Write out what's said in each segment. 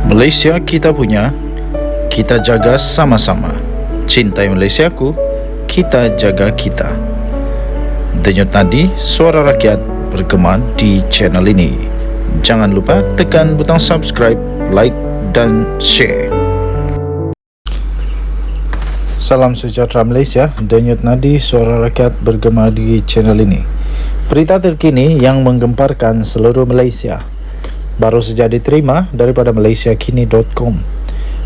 Malaysia kita punya, kita jaga sama-sama. Cintai Malaysiaku, kita jaga kita. Denyut nadi suara rakyat bergema di channel ini. Jangan lupa tekan butang subscribe, like dan share. Salam sejahtera Malaysia, denyut nadi suara rakyat bergema di channel ini. Berita terkini yang menggemparkan seluruh Malaysia baru saja diterima daripada malaysiakini.com.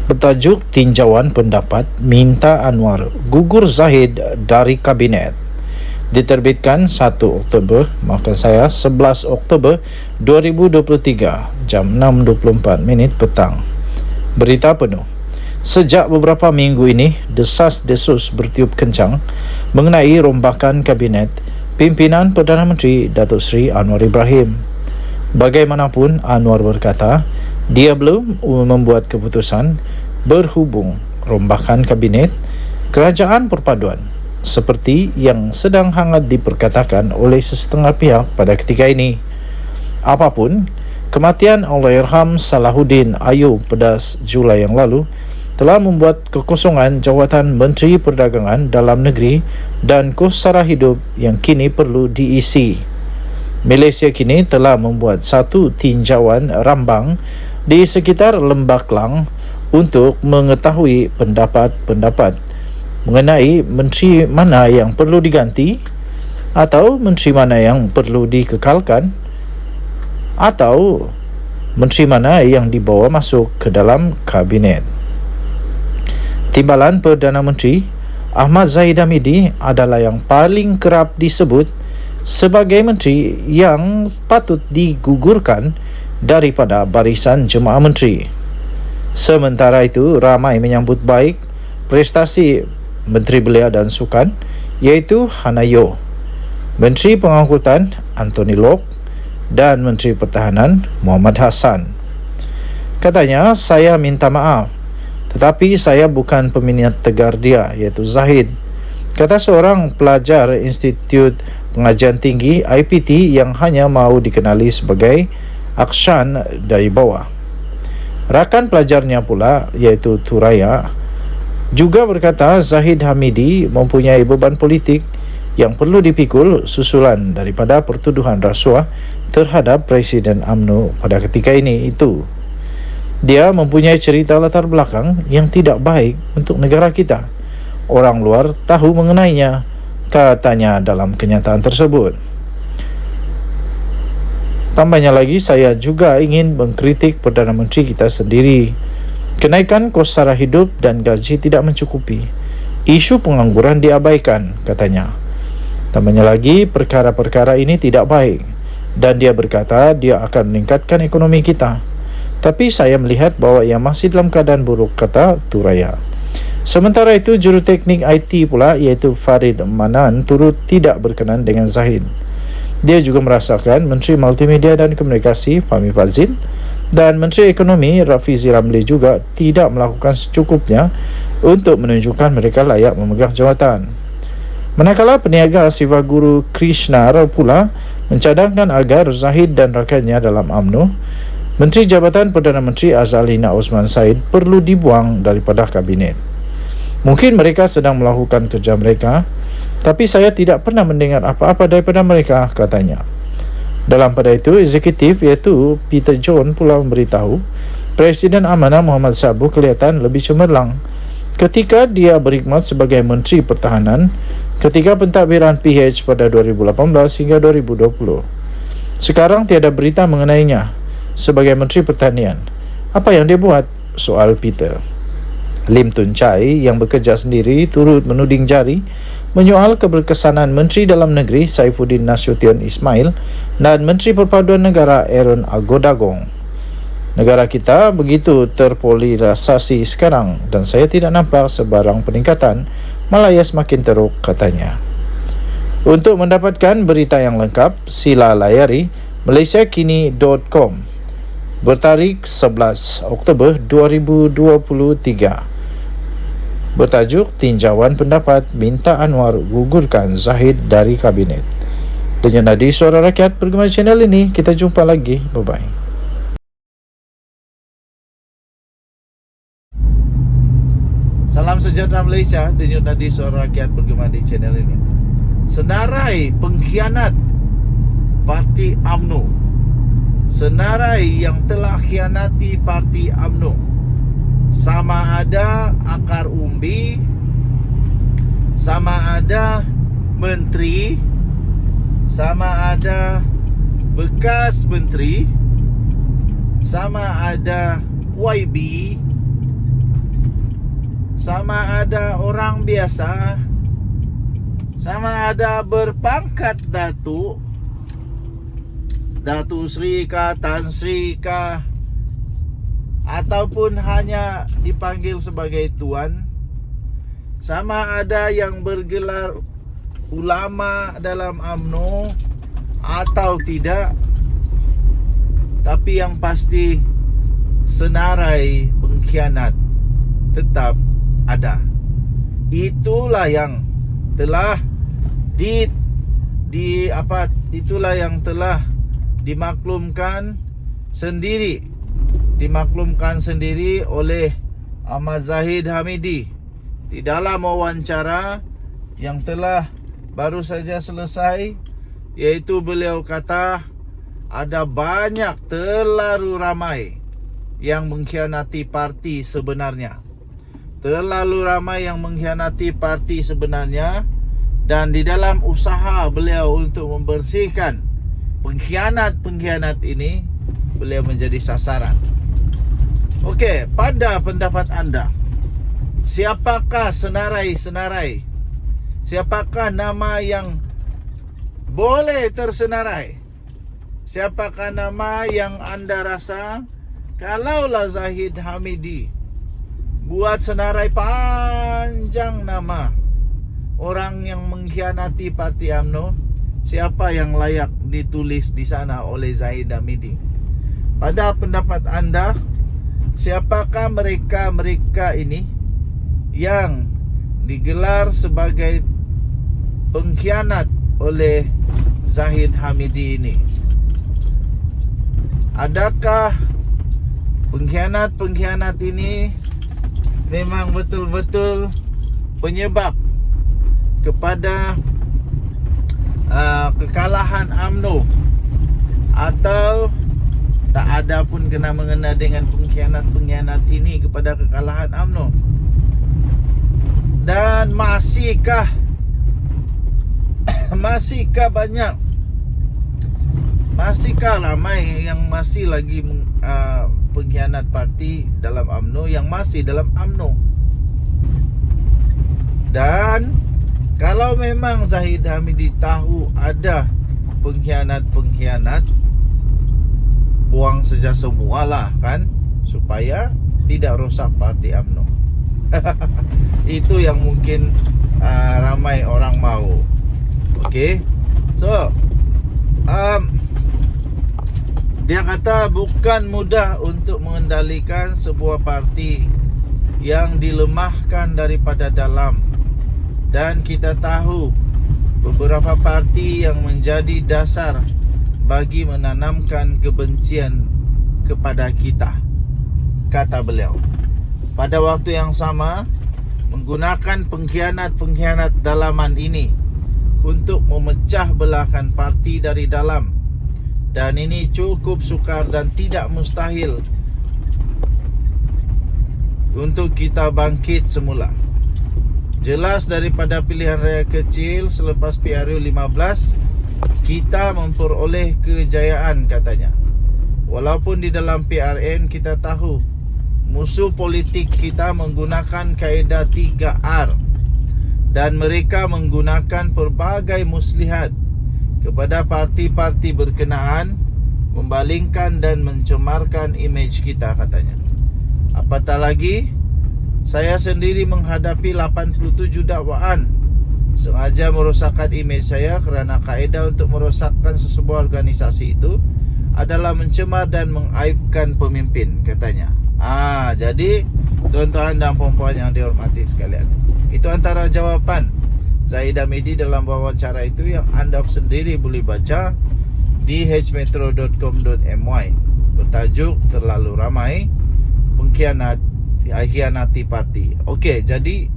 Bertajuk tinjauan pendapat minta Anwar gugur Zahid dari kabinet. Diterbitkan 11 Oktober 2023 jam 6.24 petang. Berita penuh. Sejak beberapa minggu ini, desas-desus bertiup kencang mengenai rombakan kabinet pimpinan Perdana Menteri Datuk Seri Anwar Ibrahim. Bagaimanapun, Anwar berkata dia belum membuat keputusan berhubung rombakan kabinet kerajaan perpaduan seperti yang sedang hangat diperkatakan oleh sesetengah pihak pada ketika ini. Apapun, kematian Allahyarham Salahuddin Ayub pada Julai yang lalu telah membuat kekosongan jawatan Menteri Perdagangan Dalam Negeri dan kos sara hidup yang kini perlu diisi. Malaysia kini telah membuat satu tinjauan rambang di sekitar Lembah Klang untuk mengetahui pendapat-pendapat mengenai menteri mana yang perlu diganti atau menteri mana yang perlu dikekalkan atau menteri mana yang dibawa masuk ke dalam kabinet. Timbalan Perdana Menteri Ahmad Zahid Hamidi adalah yang paling kerap disebut sebagai menteri yang patut digugurkan daripada barisan jemaah menteri. Sementara itu, ramai menyambut baik prestasi Menteri Belia dan Sukan iaitu Hannah Yeoh, Menteri Pengangkutan Anthony Loke dan Menteri Pertahanan Muhammad Hassan. Katanya, saya minta maaf, tetapi saya bukan peminat tegar dia iaitu Zahid, kata seorang pelajar Institut Pengajian Tinggi IPT yang hanya mahu dikenali sebagai Akshan dari bawah. Rakan pelajarnya pula iaitu Thuraya juga berkata Zahid Hamidi mempunyai beban politik yang perlu dipikul susulan daripada pertuduhan rasuah terhadap Presiden UMNO pada ketika ini itu. Dia mempunyai cerita latar belakang yang tidak baik untuk negara kita. Orang luar tahu mengenainya, katanya dalam kenyataan tersebut. Tambahnya lagi, saya juga ingin mengkritik Perdana Menteri kita sendiri. Kenaikan kos sara hidup dan gaji tidak mencukupi. Isu pengangguran diabaikan, katanya. Tambahnya lagi, perkara-perkara ini tidak baik dan dia berkata dia akan meningkatkan ekonomi kita. Tapi saya melihat bahwa ia masih dalam keadaan buruk, kata Thuraya. Sementara itu, juruteknik IT pula iaitu Farid Manan turut tidak berkenan dengan Zahid. Dia juga merasakan Menteri Multimedia dan Komunikasi Fahmi Fadzil dan Menteri Ekonomi Rafizi Ramli juga tidak melakukan secukupnya untuk menunjukkan mereka layak memegang jawatan. Manakala peniaga Siva Guru Krishna pula mencadangkan agar Zahid dan rakannya dalam UMNO, Menteri Jabatan Perdana Menteri Azalina Osman Said perlu dibuang daripada kabinet. Mungkin mereka sedang melakukan kerja mereka, tapi saya tidak pernah mendengar apa-apa daripada mereka, katanya. Dalam pada itu, eksekutif iaitu Peter John pula memberitahu Presiden Amanah Muhammad Sabu kelihatan lebih cemerlang ketika dia berkhidmat sebagai Menteri Pertahanan ketika pentadbiran PH pada 2018 hingga 2020. Sekarang tiada berita mengenainya sebagai Menteri Pertanian. Apa yang dia buat? Soal Peter. Lim Tun Chai yang bekerja sendiri turut menuding jari menyoal keberkesanan Menteri Dalam Negeri Saifuddin Nasution Ismail dan Menteri Perpaduan Negara Aaron Agodagong. Negara kita begitu terpolarisasi sekarang dan saya tidak nampak sebarang peningkatan, malah ia semakin teruk, katanya. Untuk mendapatkan berita yang lengkap, sila layari malaysiakini.com bertarikh 11 Oktober 2023. Bertajuk tinjauan pendapat minta Anwar gugurkan Zahid dari kabinet. Denyut nadi suara rakyat bergema channel ini. Kita jumpa lagi. Bye bye. Salam sejahtera Malaysia. Denyut nadi suara rakyat bergema di channel ini. Senarai pengkhianat Parti UMNO. Senarai yang telah khianati Parti UMNO, sama ada akar umbi, sama ada menteri, sama ada bekas menteri, sama ada YB, sama ada orang biasa, sama ada berpangkat Datuk Sri kah, Tan Sri kah, ataupun hanya dipanggil sebagai Tuan. Sama ada yang bergelar ulama dalam UMNO atau tidak. Tapi yang pasti senarai pengkhianat tetap ada. Itulah yang telah itulah yang telah dimaklumkan sendiri oleh Ahmad Zahid Hamidi di dalam wawancara yang telah baru saja selesai, yaitu beliau kata ada banyak, terlalu ramai yang mengkhianati parti sebenarnya. Terlalu ramai yang mengkhianati parti sebenarnya, dan di dalam usaha beliau untuk membersihkan pengkhianat ini, beliau menjadi sasaran. Okey, pada pendapat anda, siapakah senarai? Siapakah nama yang boleh tersenarai? Siapakah nama yang anda rasa kalaulah Zahid Hamidi buat senarai panjang nama orang yang mengkhianati Parti UMNO, siapa yang layak ditulis di sana oleh Zahid Hamidi? Pada pendapat anda, siapakah mereka ini yang digelar sebagai pengkhianat oleh Zahid Hamidi ini? Adakah pengkhianat ini memang betul-betul penyebab kepada kekalahan UMNO, atau tak ada pun kena-mengena dengan pengkhianat ini kepada kekalahan UMNO? Dan masihkah ramai yang masih lagi pengkhianat parti dalam UMNO, yang masih dalam UMNO? Dan kalau memang Zahid Hamidi tahu ada pengkhianat, buang saja semualah kan, supaya tidak rosak parti UMNO. Itu yang mungkin ramai orang mau. Okey. So dia kata bukan mudah untuk mengendalikan sebuah parti yang dilemahkan daripada dalam. Dan kita tahu beberapa parti yang menjadi dasar bagi menanamkan kebencian kepada kita, kata beliau. Pada waktu yang sama, menggunakan pengkhianat dalaman ini untuk memecah belahkan parti dari dalam. Dan ini cukup sukar dan tidak mustahil untuk kita bangkit semula. Jelas daripada pilihan raya kecil selepas PRU 15, kita memperoleh kejayaan, katanya. Walaupun di dalam PRN kita tahu musuh politik kita menggunakan kaedah 3R, dan mereka menggunakan pelbagai muslihat kepada parti-parti berkenaan, membalingkan dan mencemarkan imej kita, katanya. Apatah lagi, saya sendiri menghadapi 87 dakwaan sengaja merosakkan imej saya kerana kaedah untuk merosakkan sesebuah organisasi itu adalah mencemar dan mengaibkan pemimpin, katanya. Jadi tuan-tuan dan puan-puan yang dihormati sekalian, itu antara jawapan Zahid Hamidi dalam wawancara itu yang anda sendiri boleh baca di hmetro.com.my bertajuk terlalu ramai, pengkhianat hianati parti. Okey, jadi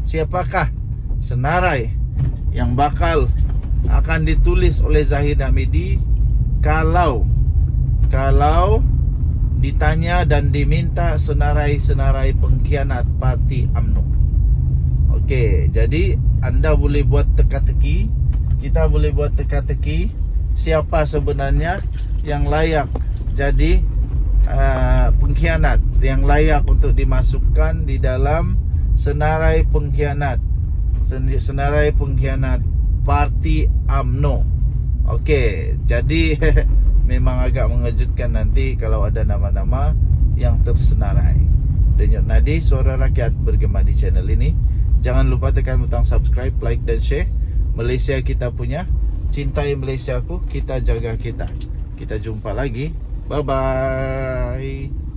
siapakah senarai yang bakal akan ditulis oleh Zahid Hamidi kalau ditanya dan diminta senarai-senarai pengkhianat parti UMNO? Okey, jadi anda boleh buat teka-teki, kita boleh buat teka-teki siapa sebenarnya yang layak jadi pengkhianat, yang layak untuk dimasukkan di dalam senarai pengkhianat parti UMNO. Okey, jadi memang agak mengejutkan nanti kalau ada nama-nama yang tersenarai. Denyut nadi suara rakyat bergema di channel ini. Jangan lupa tekan butang subscribe, like dan share. Malaysia kita punya, cintai Malaysia ku, kita jaga kita. Kita jumpa lagi. Bye bye.